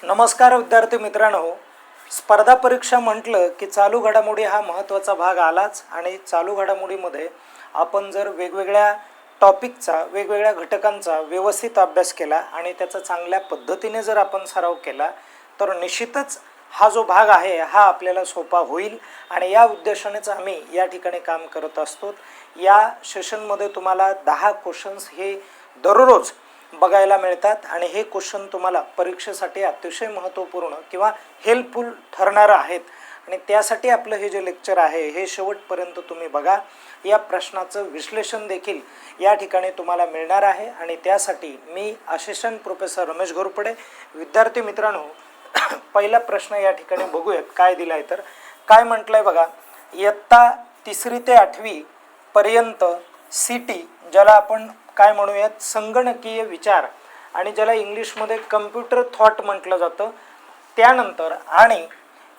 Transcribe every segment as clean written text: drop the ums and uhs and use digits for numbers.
नमस्कार विद्यार्थी मित्रांनो, स्पर्धा परीक्षा म्हटलं की चालू घडामोडी हा महत्त्वाचा भाग आलाच. आणि चालू घडामोडीमध्ये आपण जर वेगवेगळ्या टॉपिकचा, वेगवेगळ्या घटकांचा व्यवस्थित अभ्यास केला आणि त्याचा चांगल्या पद्धतीने जर आपण सराव केला तर निश्चितच हा जो भाग आहे हा आपल्याला सोपा होईल. आणि या उद्देशानेच आम्ही या ठिकाणी काम करत असतो. या सेशनमध्ये तुम्हाला 10 क्वेश्चन्स हे दररोज बघायला मिळतात आणि हे क्वेश्चन तुम्हाला परीक्षेसाठी अतिशय महत्त्वपूर्ण किंवा हेल्पफुल ठरणार आहेत. आणि त्यासाठी आपलं हे जे लेक्चर आहे हे शेवटपर्यंत तुम्ही बघा. या प्रश्नाचं विश्लेषण देखील या ठिकाणी तुम्हाला मिळणार आहे. आणि त्यासाठी मी असिस्टंट प्रोफेसर रमेश घोरपडे. विद्यार्थी मित्रांनो, पहिला प्रश्न या ठिकाणी बघूयात काय दिलाय. तर काय म्हटलंय बघा, इयत्ता 3री ते 8वी पर्यंत CT, ज्याला आपण काय म्हणूयात संगणकीय विचार आणि ज्याला इंग्लिशमध्ये कम्प्युटर थॉट म्हटलं जातं, त्यानंतर आणि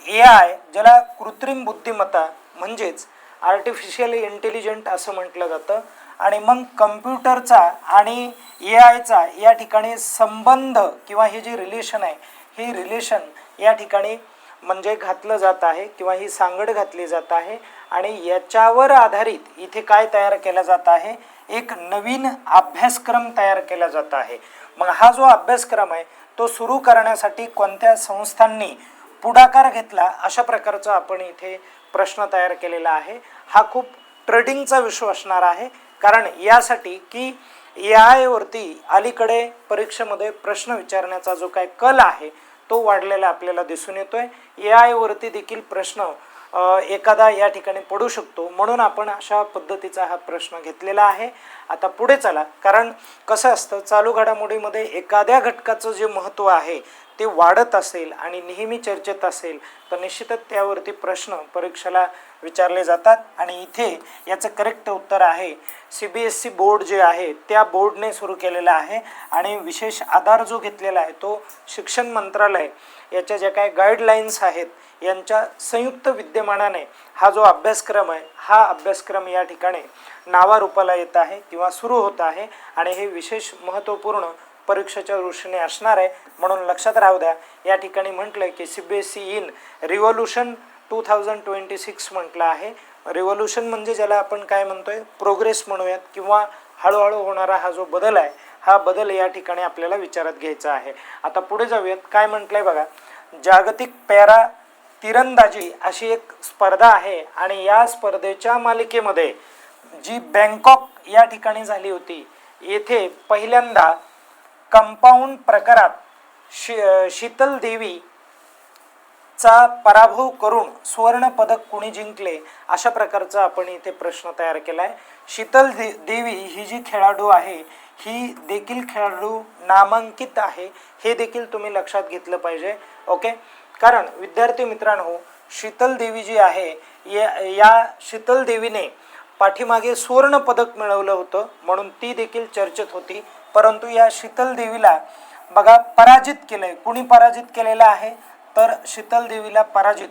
AI ज्याला कृत्रिम बुद्धिमत्ता म्हणजेच आर्टिफिशियल इंटेलिजंट असं म्हटलं जातं. आणि मग कम्प्युटरचा आणि AIचा या ठिकाणी संबंध किंवा हे जे रिलेशन आहे हे रिलेशन या ठिकाणी म्हणजे घातलं जात आहे किंवा ही सांगड घातली जात आहे. आणि याच्यावर आधारित इथे काय तयार केला जात आहे, एक नवीन अभ्यासक्रम तयार केला जात आहे. मग हा जो अभ्यासक्रम आहे तो सुरू करण्यासाठी कोणत्या संस्थांनी पुढाकार घेतला, अशा प्रकारचा आपण इथे प्रश्न तयार केलेला आहे. हा खूप ट्रेडिंगचा विषय असणार आहे, कारण यासाठी की AI वरती अलीकडे परीक्षेमध्ये प्रश्न विचारण्याचा जो काय कल आहे तो वाढलेला आपल्याला दिसून येतोय. AI वरती देखील प्रश्न एखादा या ठिकाणी पडू शकतो, म्हणून आपण अशा पद्धतीचा हा प्रश्न घेतलेला आहे. आता पुढे चला, कारण कसं असतं चालू घडामोडीमध्ये एखाद्या घटकाचं जे महत्त्व आहे ते वाढत असेल आणि नेहमी चर्चेत असेल तर निश्चितच त्यावरती प्रश्न परीक्षेला विचारले जातात. आणि इथे याचं करेक्ट उत्तर आहे CBSE बोर्ड जे आहे त्या बोर्डने सुरू केलेला आहे. आणि विशेष आधार जो घेतलेला आहे तो शिक्षण मंत्रालय याच्या ज्या काही गाईडलाईन्स आहेत यांच्या संयुक्त विद्यमानाने हा जो अभ्यासक्रम आहे हा अभ्यासक्रम या ठिकाणी नावारूपाला येत आहे किंवा सुरू होत आहे. आणि हे विशेष महत्त्वपूर्ण परीक्षेच्या दृष्टीने असणार आहे, म्हणून लक्षात राहू द्या. या ठिकाणी म्हटलं की CBSE इन रिव्होल्यूशन 2026 म्हटलं आहे. रिव्होल्यूशन म्हणजे ज्याला आपण काय म्हणतोय, प्रोग्रेस म्हणूयात किंवा हळूहळू होणारा हा जो बदल आहे हा बदल या ठिकाणी आपल्याला विचारात घ्यायचा आहे. आता पुढे जाऊयात. काय म्हटलंय बघा, जागतिक पॅरा तिरंदाजी अशी एक स्पर्धा आहे आणि या स्पर्धेच्या मालिकेमध्ये जी बँकॉक या ठिकाणी झाली होती, येथे पहिल्यांदा कंपाऊंड प्रकारात शीतल देवी चा पराभव करून सुवर्ण पदक कोणी जिंकले, अशा प्रकारचा आपण इथे प्रश्न तयार केला आहे. शीतल देवी ही जी खेळाडू आहे ही देखील खेळाडू नामांकित आहे, हे देखील तुम्ही लक्षात घेतलं पाहिजे. ओके, कारण विद्यार्थी मित्रांनो, शीतल देवी जी आहे या शीतल देवीने पाठीमागे सुवर्ण पदक मिळवलं होतं म्हणून ती देखील चर्चेत होती. परंतु या शीतल देवीला बघा पराजित केलंय. कुणी पराजित केलेलं आहे तर शीतल देवीला पराजित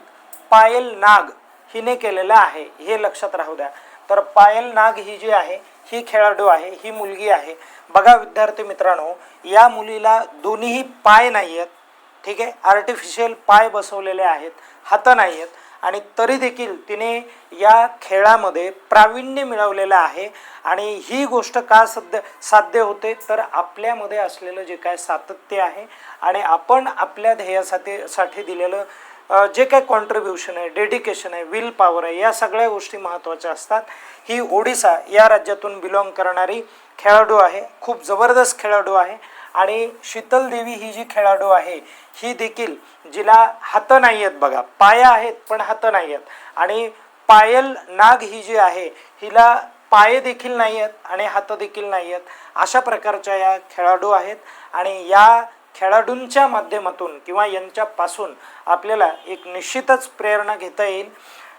पायल नाग हिने केलेलं आहे, हे लक्षात राहू द्या. तर पायल नाग ही जी आहे ही खेळाडू आहे, ही मुलगी आहे. बघा विद्यार्थी मित्रांनो, या मुलीला दोन्हीही पाय नाही आहेत, ठीक आहे, आर्टिफिशियल पाय बसवलेले आहेत, हात नाही आहेत, आणि तरी देखील तिने या खेळामध्ये प्रावीण्य मिळवलेलं आहे. आणि ही गोष्ट का साध्य होते तर आपल्यामध्ये असलेलं जे काय सातत्य आहे आणि आपण आपल्या ध्येयासाठी दिलेलं जे काही कॉन्ट्रीब्युशन आहे, डेडिकेशन आहे, विल पॉवर आहे, या सगळ्या गोष्टी महत्त्वाच्या असतात. ही ओडिसा या राज्यातून बिलॉंग करणारी खेळाडू आहे, खूप जबरदस्त खेळाडू आहे. आणि शीतल देवी ही जी खेळाडू आहे ही देखील, जिला हात नाही आहेत, बघा पाय आहेत पण हात नाही आहेत. आणि पायल नाग ही जी आहे हिला पाय देखील नाही आहेत आणि हात देखील नाही आहेत, अशा प्रकारच्या या खेळाडू आहेत. आणि या खेळाडूंच्या माध्यमातून किंवा यांच्यापासून आपल्याला एक निश्चितच प्रेरणा घेता येईल,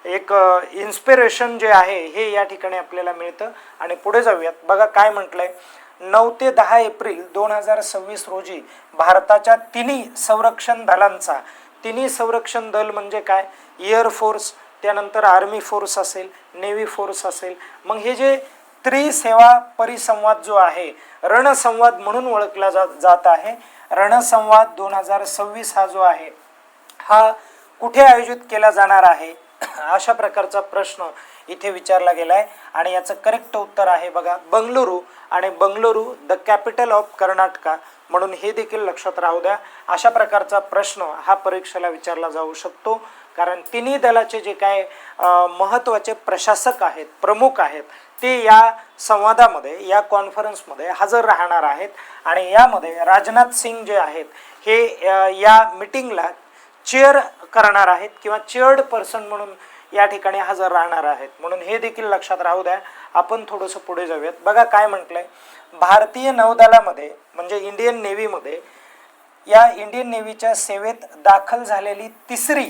एक इन्स्पिरेशन जे आहे हे या ठिकाणी आपल्याला मिळतं. आणि पुढे जाऊयात. बघा काय म्हटलंय, 9 ते 10 एप्रिल 2026 रोजी भारताच्या तिन्ही संरक्षण दलांचा, तिन्ही संरक्षण दल म्हणजे काय, एअरफोर्स, त्यानंतर आर्मी फोर्स असेल, नेव्ही फोर्स असेल, मग हे जे त्रिसेवा परिसंवाद जो आहे रणसंवाद म्हणून ओळखला जात आहे रणसंवाद 2026 हा जो आहे हा कुठे आयोजित केला जाणार आहे अशा प्रकारचा प्रश्न इथे विचारला गेला आहे आणि याचं करेक्ट उत्तर आहे बघा बंगळुरू आणि Bengaluru the capital of Karnataka म्हणून हे देखील लक्षात राहू द्या. अशा प्रकारचा प्रश्न हा परीक्षेला विचारला जाऊ शकतो कारण तिन्ही दलाचे जे काय महत्त्वाचे प्रशासक आहेत प्रमुख आहेत ते या संवादामध्ये या कॉन्फरन्समध्ये हजर राहणार आहेत आणि यामध्ये राजनाथ सिंग जे आहेत हे या मीटिंगला चेअर करणार आहेत किंवा चेअर्ड पर्सन म्हणून या ठिकाणी हजर राहणार आहेत म्हणून हे देखील लक्षात राहू द्या. आपण थोडंसं पुढे जाऊयात. बघा काय म्हटलंय भारतीय नौदलामध्ये म्हणजे इंडियन नेव्हीमध्ये या इंडियन नेव्हीच्या सेवेत दाखल झालेली तिसरी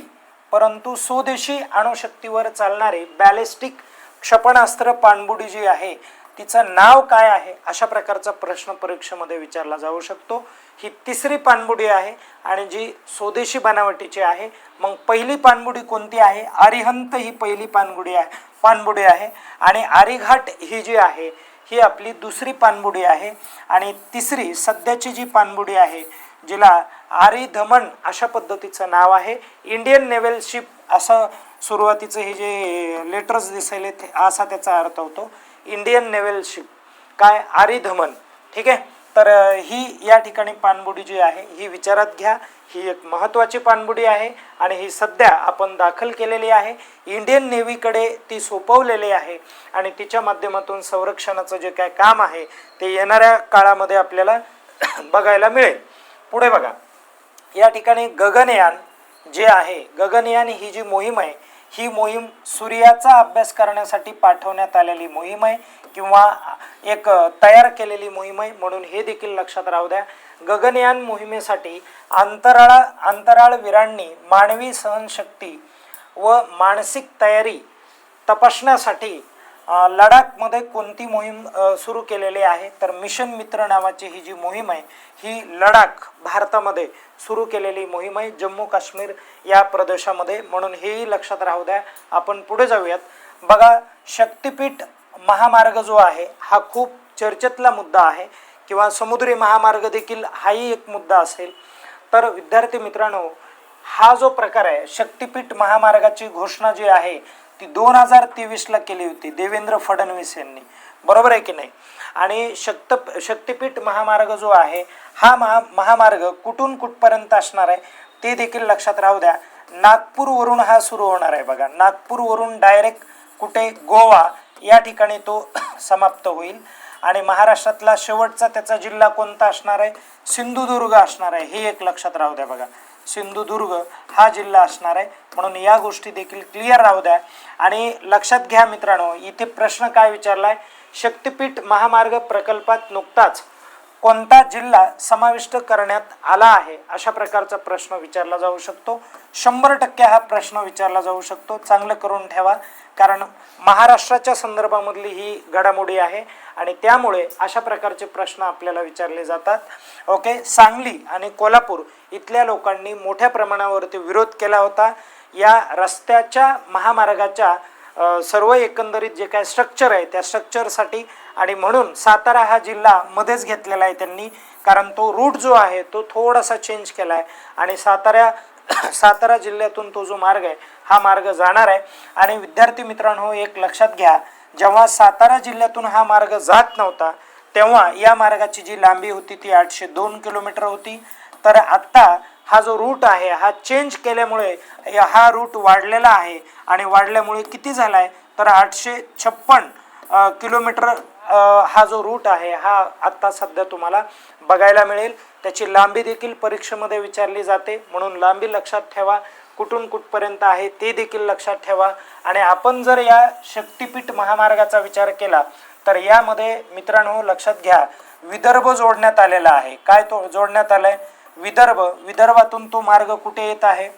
परंतु स्वदेशी अणुशक्तीवर चालणारी बॅलिस्टिक क्षेपणास्त्र पाणबुडी जी आहे तिचं नाव काय आहे अशा प्रकारचा प्रश्न परीक्षेमध्ये विचारला जाऊ शकतो. ही तिसरी पाणबुडी आहे आणि जी स्वदेशी बनावटीची आहे. मग पहिली पाणबुडी कोणती आहे? अरिहंत ही पहिली पाणबुडी आहे आणि आर्यघाट ही जी आहे ही आपली दुसरी पाणबुडी आहे आणि तिसरी सध्याची जी पाणबुडी आहे जिला आरिधमन अशा पद्धतीचं नाव आहे. इंडियन नेव्हल शिप असं सुरुवातीचं हे जे लेटर्स दिसायले असा त्याचा अर्थ होतो इंडियन नेव्हल शिप काय आरिधमन. ठीक आहे. तर ही या ठिकाणी पाणबुडी जी आहे ही विचारात घ्या. ही एक महत्त्वाची पाणबुडी आहे आणि ही सध्या आपण दाखल केलेली आहे. इंडियन नेव्हीकडे ती सोपवलेली आहे आणि तिच्या माध्यमातून संरक्षणाचं जे काय काम आहे ते येणाऱ्या काळामध्ये आपल्याला बघायला मिळेल. पुढे बघा या ठिकाणी गगनयान जे आहे गगनयान ही जी मोहीम आहे ही मोहीम सूर्याचा अभ्यास करण्यासाठी पाठवण्यात आलेली मोहीम आहे किंवा एक तयार केलेली मोहीम आहे म्हणून हे देखील लक्षात राहू द्या. गगनयान मोहिमेसाठी अंतराळवीरांनी मानवी सहनशक्ती व मानसिक तयारी तपासण्यासाठी लडाखमध्ये कोणती मोहीम सुरू केलेली आहे तर मिशन मित्र नावाची ही जी मोहीम आहे ही लडाख भारतामध्ये सुरू केलेली मोहीम आहे जम्मू काश्मीर या प्रदेशामध्ये म्हणून हेही लक्षात राहू द्या. आपण पुढे जाऊयात. बघा शक्तिपीठ महामार्ग जो आहे हा खूप चर्चेतला मुद्दा आहे किंवा समुद्री महामार्ग देखील हाही एक मुद्दा असेल. तर विद्यार्थी मित्रांनो हा जो प्रकार आहे शक्तिपीठ महामार्गाची घोषणा जी आहे ती 2023ला केली होती देवेंद्र फडणवीस यांनी. बरोबर आहे की नाही. आणि शक्तिपीठ महामार्ग जो आहे हा महामार्ग कुठून कुठपर्यंत असणार आहे ते देखील लक्षात राहू द्या. नागपूरवरून हा सुरू होणार आहे. बघा नागपूरवरून डायरेक्ट कुठे गोवा या ठिकाणी तो समाप्त होईल आणि महाराष्ट्रातला शेवटचा त्याचा जिल्हा कोणता असणार आहे सिंधुदुर्ग असणार आहे. हे एक लक्षात राहू द्या. बघा सिंधुदुर्ग हा जिल्हा असणार आहे म्हणून या गोष्टी देखील क्लिअर राहू द्या. आणि लक्षात घ्या मित्रांनो इथे प्रश्न काय विचारलाय शक्तिपीठ महामार्ग प्रकल्पात नुकताच कोणता जिल्हा समाविष्ट करण्यात आला आहे अशा प्रकारचा प्रश्न विचारला जाऊ शकतो. 100% हा प्रश्न विचारला जाऊ शकतो. चांगलं करून ठेवा कारण महाराष्ट्राच्या संदर्भामधली ही घडामोडी आहे आणि त्यामुळे अशा प्रकारचे प्रश्न आपल्याला विचारले जातात. ओके. सांगली आणि कोल्हापूर इथल्या लोकांनी मोठ्या प्रमाणावरती विरोध केला होता या रस्त्याच्या महामार्गाच्या सर्व एकंदरीत जे काय स्ट्रक्चर आहे त्या स्ट्रक्चरसाठी आणि म्हणून सातारा हा जिल्हा मध्येच घेतलेला आहे त्यांनी कारण तो रूट जो आहे तो थोडासा चेंज केला आहे आणि सातारा जिल्ह्यातून तो जो मार्ग आहे हा मार्ग जाणार आहे. आणि विद्यार्थी मित्रांनो एक लक्षात घ्या जेव्हा सातारा जिल्ह्यातून हा मार्ग जात नव्हता तेव्हा या मार्गाची जी लांबी होती ती 802 किलोमीटर होती. तर आत्ता हा जो रूट आहे हा चेंज केल्यामुळे हा रूट वाढलेला आहे आणि वाढल्यामुळे किती झाला आहे तर 856 किलोमीटर हा जो रूट आहे हा आत्ता सध्या तुम्हाला बघायला मिळेल. त्याची लांबी देखील परीक्षेमध्ये विचारली जाते म्हणून लांबी लक्षात ठेवा. कुठून कुठपर्यंत आहे ते देखील लक्षात ठेवा. आणि आपण जर या शक्तिपीठ महामार्गाचा विचार केला तर यामध्ये मित्रांनो लक्षात घ्या विदर्भ जोडण्यात आलेला आहे. काय तो जोडण्यात आलाय विदर्भातून तो मार्ग कुठे येत आहे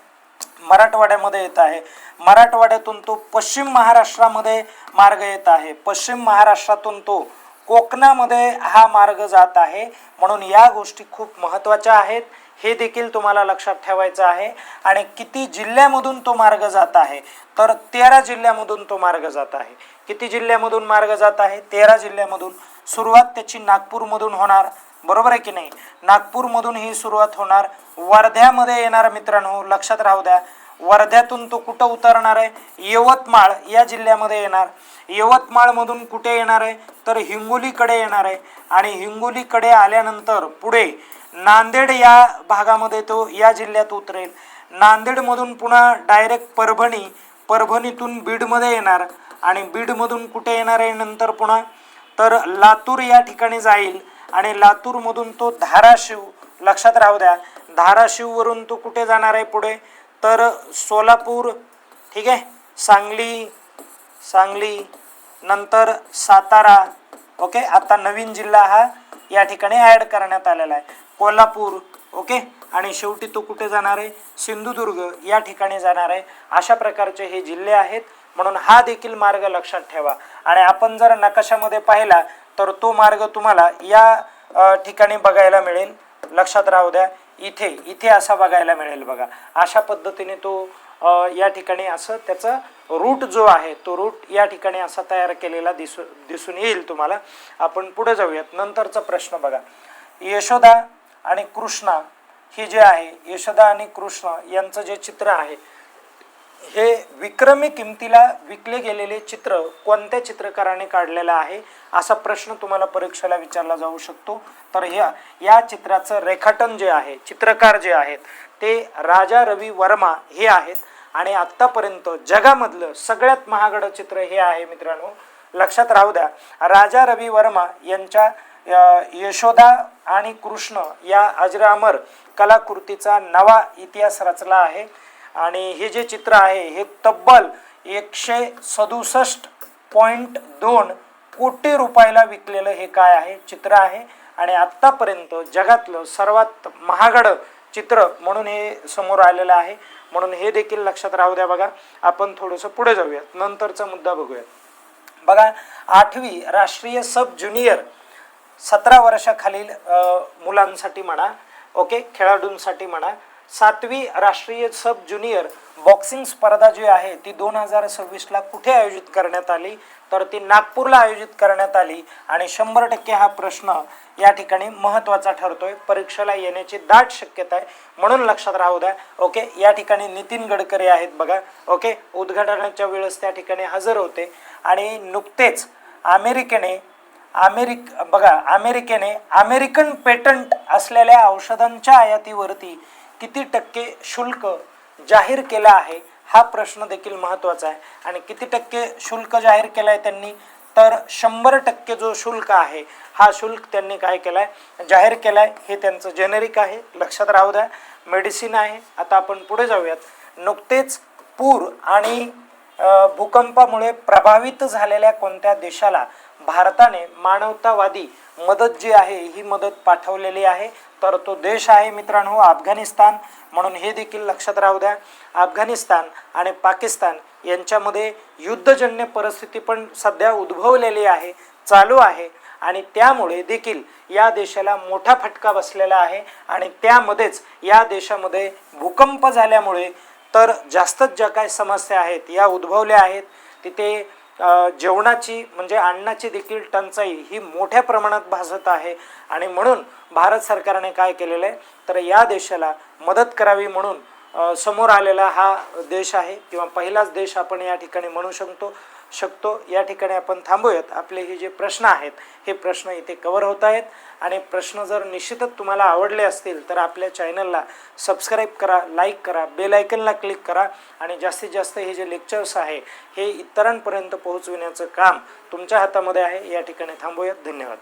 मराठवाड्यामध्ये येत आहे. मराठवाड्यातून तो पश्चिम महाराष्ट्रामध्ये मार्ग येत आहे. पश्चिम महाराष्ट्रातून तो कोकणामध्ये हा मार्ग जात आहे म्हणून या गोष्टी खूप महत्त्वाच्या आहेत. हे देखील तुम्हाला लक्षात ठेवायचं आहे. आणि किती जिल्ह्यामधून तो मार्ग जात आहे तर 13 जिल्ह्यामधून तो मार्ग जात आहे. किती जिल्ह्यामधून मार्ग जात आहे 13 जिल्ह्यामधून. सुरुवात त्याची नागपूरमधून होणार बरोबर आहे की नाही. नागपूरमधून ही सुरुवात होणार, वर्ध्यामध्ये येणार मित्रांनो, लक्षात राहू द्या. वर्ध्यातून तो कुठं उतरणार आहे, यवतमाळ या जिल्ह्यामध्ये येणार. यवतमाळमधून कुठे येणार आहे, तर हिंगोलीकडे येणार आहे. आणि हिंगोलीकडे आल्यानंतर पुढे नांदेड या भागामध्ये तो या जिल्ह्यात उतरेल. नांदेडमधून पुन्हा डायरेक्ट परभणी, परभणीतून बीडमध्ये येणार. आणि बीडमधून कुठे येणार आहे नंतर पुन्हा, तर लातूर या ठिकाणी जाईल. आणि लातूरमधून तो धाराशिव, लक्षात राहू द्या, धाराशिववरून तो कुठे जाणार आहे पुढे, तर सोलापूर, ठीक आहे, सांगली, सांगली नंतर सातारा. ओके, आता नवीन जिल्हा हा या ठिकाणी ॲड करण्यात आलेला आहे, कोल्हापूर. ओके, आणि शेवटी तो कुठे जाणार आहे, सिंधुदुर्ग या ठिकाणी जाणार आहे. अशा प्रकारचे हे जिल्हे आहेत, म्हणून हा देखील मार्ग लक्षात ठेवा. आणि आपण जर नकाशामध्ये पाहिला तर तो मार्ग तुम्हाला या ठिकाणी बघायला मिळेल, लक्षात राहू द्या, इथे इथे असा बघायला मिळेल बघा. अशा पद्धतीने तो या ठिकाणी असं त्याचा रूट जो आहे तो रूट या ठिकाणी असा तयार केलेला दिसून येईल तुम्हाला. आपण पुढे जाऊयात. नंतरचा प्रश्न बघा, यशोदा आणि कृष्णा ही जे आहे, यशोदा आणि कृष्ण यांचं जे चित्र आहे हे विक्रमी किमतीला विकले गेलेले चित्र कोणत्या चित्रकाराने काढलेलं आहे, असा प्रश्न तुम्हाला परीक्षेला विचारला जाऊ शकतो. तर या चित्राचं रेखाटन जे आहे, चित्रकार जे आहेत ते राजा रवी वर्मा हे आहेत. आणि आत्तापर्यंत जगामधलं सगळ्यात महागडं चित्र हे आहे मित्रांनो, लक्षात राहू द्या. राजा रवी वर्मा यांच्या यशोदा आणि कृष्ण या अजरामर कलाकृतीचा नवा इतिहास रचला आहे. आणि हे जे चित्र आहे हे तब्बल 167.2 कोटी रुपयाला विकलेलं हे काय आहे, चित्र आहे. आणि आत्तापर्यंत जगातलं सर्वात महागडं चित्र म्हणून हे समोर आलेलं आहे. म्हणून हे देखील लक्षात राहू द्या. बघा, आपण थोडंसं पुढे जाऊयात, नंतरचा मुद्दा बघूयात. बघा, 8वी राष्ट्रीय सब ज्युनियर 17 वर्षाखालील मुलांसाठी म्हणा, ओके, खेळाडूंसाठी म्हणा, 7वी राष्ट्रीय सब ज्युनियर बॉक्सिंग स्पर्धा जी आहे ती 2026ला कुठे आयोजित करण्यात आली, तर ती नागपूरला आयोजित करण्यात आली. आणि 100% हा प्रश्न या ठिकाणी महत्त्वाचा ठरतोय, परीक्षेला येण्याची दाट शक्यता आहे, म्हणून लक्षात राहू द्या. ओके, या ठिकाणी नितीन गडकरी आहेत बघा. ओके, उद्घाटनाच्या वेळेस त्या ठिकाणी हजर होते. आणि नुकतेच अमेरिकेने अमेरिकन पेटंट असलेल्या औषधांच्या आयातीवरती किती टक्के शुल्क जाहीर केला आहे, हा प्रश्न देखील महत्त्वाचा आहे. आणि किती टक्के शुल्क जाहीर केला आहे त्यांनी, तर 100% जो शुल्क आहे हा शुल्क त्यांनी काय केलाय, जाहीर केलाय. हे त्यांचं जेनेरिक आहे, लक्षात राहू द्या, मेडिसिन आहे. आता आपण पुढे जाऊयात. नुकतेच पूर आणि भूकंपामुळे प्रभावित झालेल्या कोणत्या देशाला भारताने मानवतावादी मदत जी आहे ही मदत पाठवलेली आहे, तर तो देश आहे मित्रांनो अफगाणिस्तान. म्हणून हे देखील लक्षात राहू द्या. अफगाणिस्तान आणि पाकिस्तान यांच्यामध्ये युद्धजन्य परिस्थिती पण सध्या उद्भवलेली आहे, चालू आहे. आणि त्यामुळे देखील या देशाला मोठा फटका बसलेला आहे. आणि त्यामध्येच या देशामध्ये भूकंप झाल्यामुळे तर जास्तच ज्या काय समस्या आहेत या उद्भवल्या आहेत. तिथे जेवणाची म्हणजे अन्नाची देखील टंचाई ही मोठ्या प्रमाणात भासत आहे. आणि म्हणून भारत सरकारने काय केलेलं आहे, तर या देशाला मदत करावी म्हणून समोर आलेला हा देश आहे, किंवा पहिलाच देश आपण या ठिकाणी म्हणू शकतो. या ठिकाणी आपण थांबूयात. आपले हे जे प्रश्न आहेत हे प्रश्न इथे कव्हर होत आहेत. आणि प्रश्न जर निश्चितच तुम्हाला आवडले असतील तर आपल्या चॅनलला सबस्क्राईब करा, लाईक करा, बेल आयकनला क्लिक करा. आणि जास्तीत जास्त हे जे लेक्चर्स आहे हे इतरांपर्यंत पोहोचविण्याचं काम तुमच्या हातामध्ये आहे. या ठिकाणी थांबूयात. धन्यवाद.